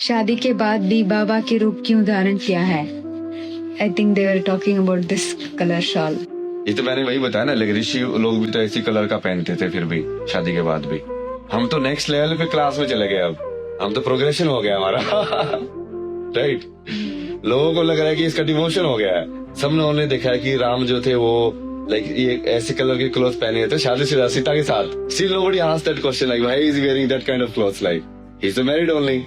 शादी के बाद भी बाबा के रूप क्यों धारण किया है? I think they are talking about this colour shawl. ये तो मैंने वही बताया ना, लेकिन ऋषि लोग भी तो इसी कलर का पहनते थे फिर भी शादी के बाद भी। हम तो नेक्स्ट लेवल पे क्लास में चले गए, अब हम तो प्रोग्रेशन हो गया हमारा। राइट। लोगों को लग रहा है कि इसका डिवोशन हो गया है। सब लोगों ने देखा है कि राम जो थे वो लाइक ये ऐसे कलर के क्लोथ पहने थे शादीशुदा सीता के साथ। Still nobody asked that question like why is wearing that kind of clothes, like he is married only.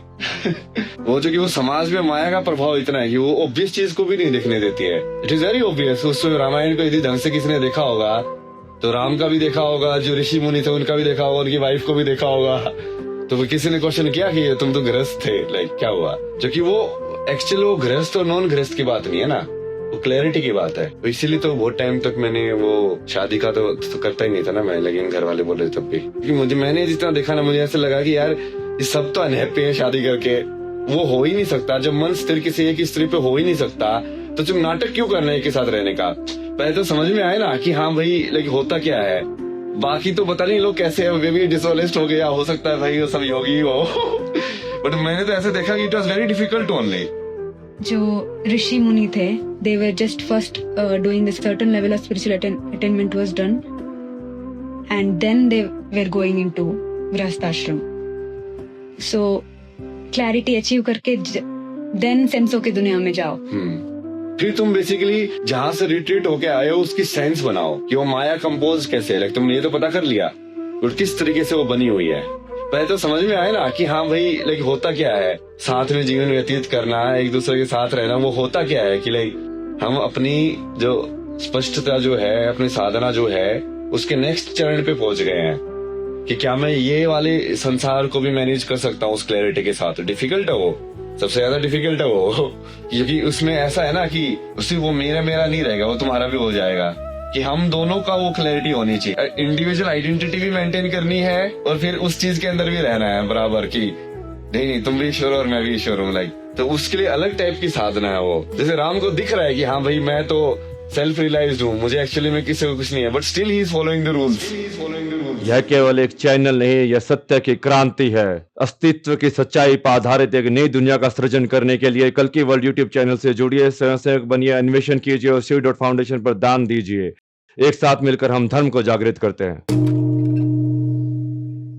वो जो कि वो समाज में माया का प्रभाव इतना है कि वो ऑब्वियस चीज को भी नहीं दिखने देती है। It is very obvious. उस रामायण को यदि ढंग से किसी ने देखा होगा तो राम का भी देखा होगा, जो ऋषि मुनि थे उनका भी देखा होगा, उनकी वाइफ को भी देखा होगा। तो किसी ने क्वेश्चन किया कि तुम तो गृहस्थ थे, लाइक क्या हुआ? जो कि वो एक्चुअली वो गृहस्थ और नॉन गृहस्थ की बात नहीं है ना, वो क्लैरिटी की बात है। तो इसीलिए तो बहुत टाइम तक मैंने वो शादी का तो करता ही नहीं था ना मैं, लेकिन घर वाले बोले तब भी, क्योंकि मैंने जितना देखा ना मुझे ऐसा लगा कि यार ये सब तो अनहैप्पी है शादी करके, वो हो ही नहीं सकता। जब मन स्थिर किसी एक स्त्री पे हो ही नहीं सकता तो तुम नाटक क्यों करना है एक साथ रहने का? पहले तो समझ में आए ना कि हाँ भाई लाइक होता क्या है। बाकी तो पता नहीं लोग कैसे है, वे भी डिसऑनेस्ट हो गए, या हो सकता है भाई वो सब योगी हो। बट मैंने तो ऐसे देखा कि it was very difficult only. जो ऋषि मुनि थे, they were just first doing the certain level of spiritual attainment was done, and then they were going into गृहस्थाश्रम। So clarity achieve करके then सेंसों की दुनिया में जाओ। फिर तुम बेसिकली जहाँ से रिट्रीट होके आए हो उसकी सेंस बनाओ कि वो माया कंपोज कैसे है। तुमने ये तो पता कर लिया और किस तरीके से वो बनी हुई है। पहले तो समझ में आए ना कि हाँ भाई लाइक होता क्या है, साथ में जीवन व्यतीत करना, एक दूसरे के साथ रहना, वो होता क्या है कि लाइक हम अपनी जो स्पष्टता जो है, अपनी साधना जो है, उसके नेक्स्ट चरण पे पहुंच गए हैं कि क्या मैं ये वाले संसार को भी मैनेज कर सकता हूँ उस क्लैरिटी के साथ। डिफिकल्ट है वो, सबसे ज्यादा डिफिकल्ट है वो, क्योंकि उसमें ऐसा है ना कि उससे वो मेरा नहीं रहेगा, वो तुम्हारा भी हो जाएगा। कि हम दोनों का वो क्लैरिटी होनी चाहिए, इंडिविजुअल आइडेंटिटी भी मेंटेन करनी है और फिर उस चीज के अंदर भी रहना है बराबर की नहीं तुम भी ईश्वर और मैं भी ईश्वर हूँ, लाइक। तो उसके लिए अलग टाइप की साधना है वो। जैसे राम को दिख रहा है कि हाँ भाई मैं तो सेल्फ रियलाइज्ड हूँ, मुझे एक्चुअली में किसी को कुछ नहीं है, but still he is following the rules. यह केवल एक चैनल नहीं, यह सत्य की क्रांति है। अस्तित्व की सच्चाई पर आधारित एक नई दुनिया का सृजन करने के लिए कल्कि वर्ल्ड यूट्यूब चैनल से जुड़िए, स्वयंसेवक बनिए, अन्वेषण कीजिए और शिव फाउंडेशन पर दान दीजिए। एक साथ मिलकर हम धर्म को जागृत करते हैं।